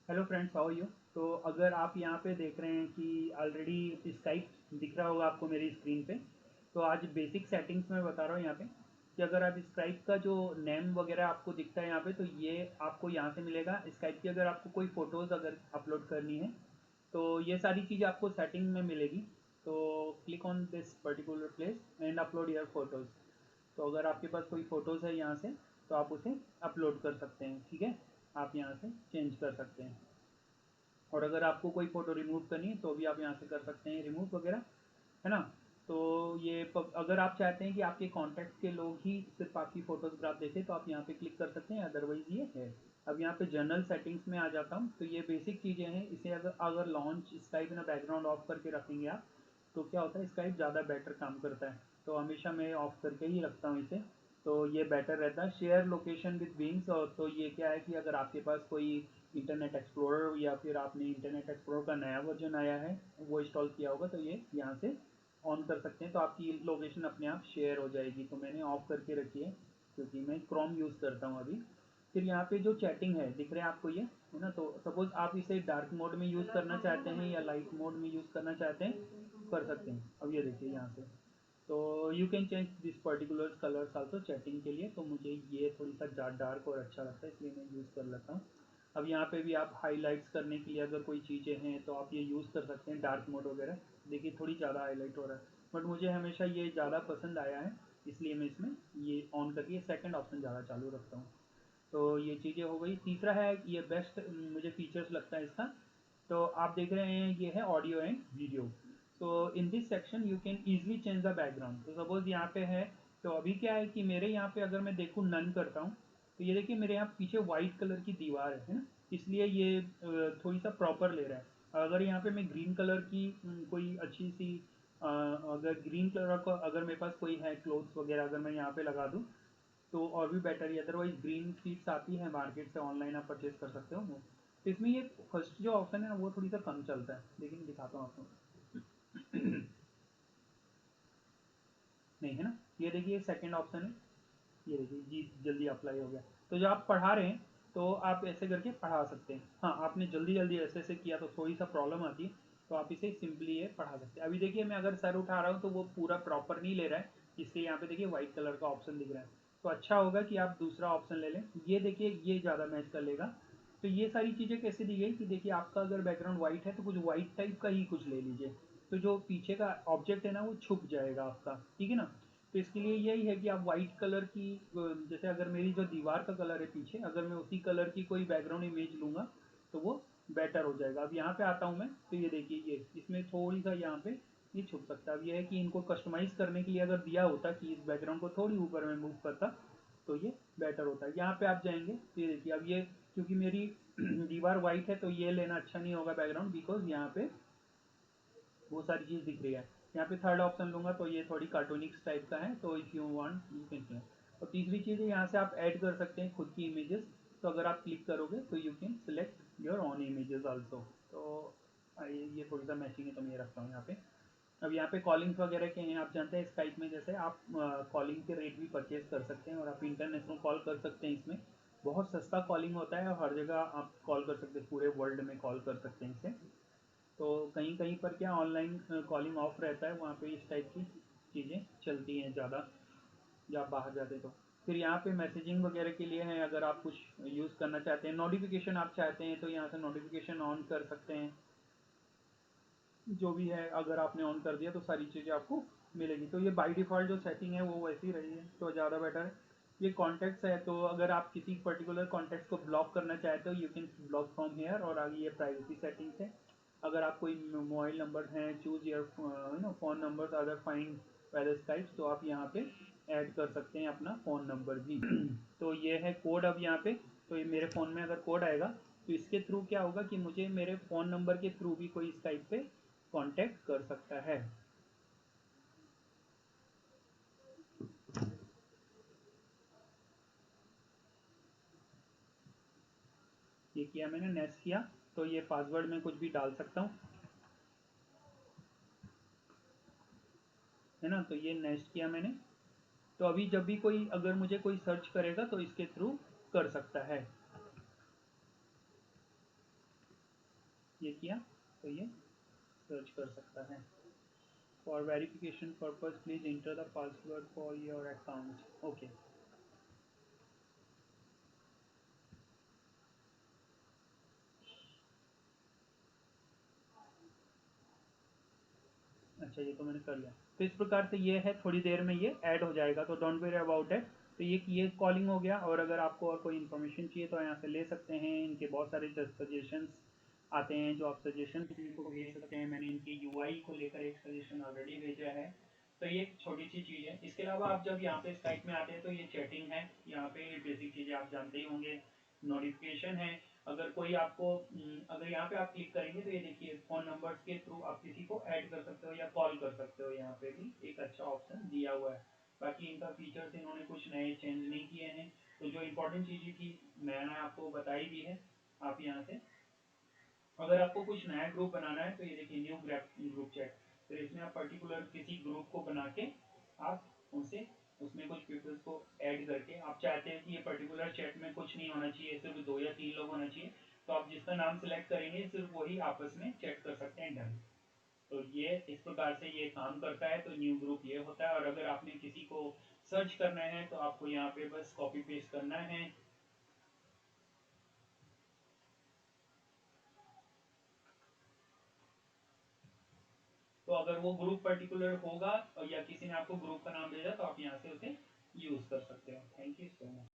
Hello friends, how are you. तो अगर आप यहाँ पे देख रहे हैं कि ऑलरेडी स्काइप दिख रहा होगा आपको मेरी स्क्रीन पे। तो आज बेसिक सेटिंग्स में बता रहा हूँ यहाँ पे कि अगर आप स्काइप का जो नेम वगैरह आपको दिखता है यहाँ पे, तो ये आपको यहाँ से मिलेगा। स्काइप की अगर आपको कोई फ़ोटोज़ अगर अपलोड करनी है तो ये सारी चीज़ आपको सेटिंग में मिलेगी। तो click on this particular place and upload your photos. तो अगर आपके पास कोई फ़ोटोज़ है यहाँ से तो आप उसे अपलोड कर सकते हैं, ठीक है। आप यहाँ से चेंज कर सकते हैं। और अगर आपको कोई फ़ोटो रिमूव करनी है तो भी आप यहाँ से कर सकते हैं रिमूव वगैरह, है ना। तो ये अगर आप चाहते हैं कि आपके कॉन्टैक्ट के लोग ही सिर्फ आपकी फ़ोटोग्राफ देखें तो आप यहाँ पे क्लिक कर सकते हैं, अदरवाइज़ ये है। अब यहाँ पे जनरल सेटिंग्स में आ जाता हूँ। तो ये बेसिक चीज़ें हैं। इसे अगर अगर लॉन्च स्काइप ना बैकग्राउंड ऑफ करके रखेंगे आप, तो क्या होता है, स्काइप ज़्यादा बेटर काम करता है। तो हमेशा मैं ऑफ करके ही रखता हूँ इसे। तो ये बेटर रहता है। Share location with wings. और तो ये क्या है कि अगर आपके पास कोई इंटरनेट एक्सप्लोरर या फिर आपने इंटरनेट एक्सप्लोरर का नया वर्जन आया है वो इंस्टॉल किया होगा तो ये यहाँ से ऑन कर सकते हैं, तो आपकी लोकेशन अपने आप शेयर हो जाएगी। तो मैंने ऑफ करके रखी है क्योंकि मैं क्रोम यूज़ करता हूँ अभी। फिर यहाँ पे जो चैटिंग है दिख रहा है आपको ये, है ना। तो सपोज़ आप इसे डार्क मोड में यूज़ करना चाहते हैं या लाइट मोड में यूज़ करना चाहते हैं, कर सकते हैं। अब ये देखिए यहाँ से, तो you can change this particular colours also chatting के लिए। तो मुझे ये थोड़ी सा डार्क और अच्छा लगता है इसलिए मैं यूज़ कर लेता हूँ। अब यहाँ पे भी आप हाईलाइट्स करने के लिए अगर कोई चीज़ें हैं तो आप ये यूज़ कर सकते हैं, डार्क मोड वगैरह। देखिए थोड़ी ज़्यादा हाईलाइट हो रहा है, बट मुझे हमेशा ये ज़्यादा पसंद आया है इसलिए मैं इसमें ये ऑन करके सेकंड ऑप्शन ज़्यादा चालू रखता हूँ। तो ये चीज़ें हो गई। तीसरा है ये बेस्ट मुझे फीचर्स लगता है इसका। तो आप देख रहे हैं ये है ऑडियो एंड वीडियो। तो in this section you can easily change the background. तो सपोज यहाँ पे है, तो अभी क्या है कि मेरे यहाँ पे अगर मैं देखूँ नन करता हूँ तो ये देखिए मेरे यहाँ पीछे वाइट कलर की दीवार है ना, इसलिए ये थोड़ी सा प्रॉपर ले रहा है। अगर यहाँ पे मैं ग्रीन कलर की कोई अच्छी सी अगर ग्रीन कलर का अगर मेरे पास कोई है क्लोथ्स वगैरह अगर मैं यहाँ पे लगा दूँ तो और भी बेटर ही। अदरवाइज ग्रीन शीट्स आती है मार्केट से, ऑनलाइन आप परचेज कर सकते हो वो। तो इसमें ये फर्स्ट जो ऑप्शन है ना वो थोड़ी सा कम चलता है, लेकिन दिखाता हूँ आपको। नहीं है ना, ये देखिए सेकंड ऑप्शन है, ये देखिए जी जल्दी अप्लाई हो गया। तो जब आप पढ़ा रहे हैं तो आप ऐसे करके पढ़ा सकते हैं। हाँ, आपने जल्दी जल्दी ऐसे ऐसे किया तो थोड़ी सा प्रॉब्लम आती है, तो आप इसे सिंपली ये पढ़ा सकते हैं। अभी देखिए मैं अगर सर उठा रहा हूँ तो वो पूरा प्रॉपर नहीं ले रहा है, इसलिए यहाँ पे देखिए वाइट कलर का ऑप्शन दिख रहा है। तो अच्छा होगा कि आप दूसरा ऑप्शन ले लें। ये देखिए ये ज़्यादा मैच कर लेगा। तो ये सारी चीज़ें कैसे दी गई कि देखिए आपका अगर बैकग्राउंड वाइट है तो कुछ वाइट टाइप का ही कुछ ले लीजिए, तो जो पीछे का ऑब्जेक्ट है ना वो छुप जाएगा आपका, ठीक है ना। तो इसके लिए यही है कि आप वाइट कलर की जैसे अगर मेरी जो दीवार का कलर है पीछे, अगर मैं उसी कलर की कोई बैकग्राउंड इमेज लूँगा तो वो बेटर हो जाएगा। अब यहाँ पे आता हूँ मैं, तो ये देखिए ये इसमें थोड़ी सा यहाँ पे ये छुप सकता है। अब ये है कि इनको कस्टमाइज़ करने के लिए अगर दिया होता कि इस बैकग्राउंड को थोड़ी ऊपर में मूव करता तो ये बेटर होता है। यहाँ पे आप जाएंगे तो ये देखिए अब ये क्योंकि मेरी दीवार वाइट है तो ये लेना अच्छा नहीं होगा बैकग्राउंड, बिकॉज यहाँ पे वो सारी चीज़ दिख रही है। यहाँ पे थर्ड ऑप्शन लूँगा तो ये थोड़ी कार्टूनिक्स टाइप का है, तो if you want you can change. और तीसरी चीज़ है यहाँ से आप ऐड कर सकते हैं खुद की इमेजेस। तो अगर आप क्लिक करोगे तो you can select your own images also. तो ये थोड़ी सा मैचिंग है तो मैं ये रखता हूँ यहाँ पे। अब यहाँ पे कॉलिंग्स वगैरह के हैं, आप जानते हैं स्काइप में जैसे आप कॉलिंग के रेट भी परचेज कर सकते हैं और आप इंटरनेशनल कॉल कर सकते हैं। इसमें बहुत सस्ता कॉलिंग होता है और हर जगह आप कॉल कर सकते हैं, पूरे वर्ल्ड में कॉल कर सकते हैं इसे। तो कहीं कहीं पर क्या ऑनलाइन कॉलिंग ऑफ रहता है, वहाँ पे इस टाइप की चीज़ें चलती हैं ज़्यादा जब आप बाहर जाते तो। फिर यहाँ पे मैसेजिंग वगैरह के लिए है, अगर आप कुछ यूज़ करना चाहते हैं, नोटिफिकेशन आप चाहते हैं तो यहाँ से नोटिफिकेशन ऑन कर सकते हैं। जो भी है अगर आपने ऑन कर दिया तो सारी चीज़ें आपको मिलेगी। तो ये बाय डिफ़ॉल्ट जो सेटिंग है वो वैसी रही है तो ज़्यादा बेटर है। ये कॉन्टैक्ट्स है, तो अगर आप किसी पर्टिकुलर कॉन्टैक्ट्स को ब्लॉक करना चाहते हो you can block from here. और आगे ये प्राइवेसी सेटिंग्स है। अगर आप कोई मोबाइल नंबर हैं, choose your phone numbers other find by the Skypes, तो आप यहाँ पे ऐड कर सकते हैं अपना फ़ोन नंबर भी। तो ये है कोड अब यहाँ पे। तो ये मेरे फ़ोन में अगर कोड आएगा तो इसके थ्रू क्या होगा कि मुझे मेरे फ़ोन नंबर के थ्रू भी कोई स्काइप पे कांटेक्ट कर सकता है। ये किया मैंने, नेक्स्ट किया। तो ये पासवर्ड में कुछ भी डाल सकता हूँ, है ना। तो ये नेक्स्ट किया मैंने। तो अभी जब भी कोई अगर मुझे कोई सर्च करेगा तो इसके थ्रू कर सकता है। ये किया तो ये सर्च कर सकता है। For verification purpose please enter the password for your account. Okay, अच्छा ये तो मैंने कर लिया। तो इस प्रकार से ये है, थोड़ी देर में ये ऐड हो जाएगा, तो डोंट वेरी अबाउट इट। तो ये कॉलिंग हो गया। और अगर आपको और कोई इन्फॉर्मेशन चाहिए तो यहाँ से ले सकते हैं। इनके बहुत सारे सजेशंस आते हैं जो आप सजेशन इनको भेज सकते हैं। मैंने इनकी यूआई को लेकर एक सजेशन ऑलरेडी भेजा है। तो ये एक छोटी सी चीज़ है। इसके अलावा आप जब यहाँ पे स्काइप में आते हैं तो ये चैटिंग है, यहाँ पे बेसिक चीज़ें आप जानते ही होंगे। नोटिफिकेशन है। अगर कोई आपको अगर यहाँ पे आप क्लिक करेंगे तो ये देखिए फ़ोन नंबर्स के थ्रू आप किसी को ऐड कर सकते हो या कॉल कर सकते हो। यहाँ पे भी एक अच्छा ऑप्शन दिया हुआ है। बाकी इनका फीचर्स इन्होंने कुछ नए चेंज नहीं किए हैं। तो जो इम्पोर्टेंट चीज़ें थी मैंने आपको बताई दी है। आप यहाँ से अगर आपको कुछ नया ग्रुप बनाना है तो ये देखिए न्यू ग्रुप चैट। तो इसमें आप पर्टिकुलर किसी ग्रुप को बना के आप उनसे उसमें कुछ पीपल्स को ऐड करके, आप चाहते हैं कि ये पर्टिकुलर चैट में कुछ नहीं होना चाहिए, सिर्फ 2 या 3 लोग होना चाहिए, तो आप जिसका नाम सेलेक्ट करेंगे सिर्फ वही आपस में चैट कर सकते हैं, डन। तो ये इस प्रकार से ये काम करता है। तो न्यू ग्रुप ये होता है। और अगर आपने किसी को सर्च करना है तो आपको यहाँ पे बस कॉपी पेस्ट करना है। तो अगर वो ग्रुप पर्टिकुलर होगा या किसी ने आपको ग्रुप का नाम भेजा तो आप यहाँ से उसे यूज कर सकते हो। Thank you so much.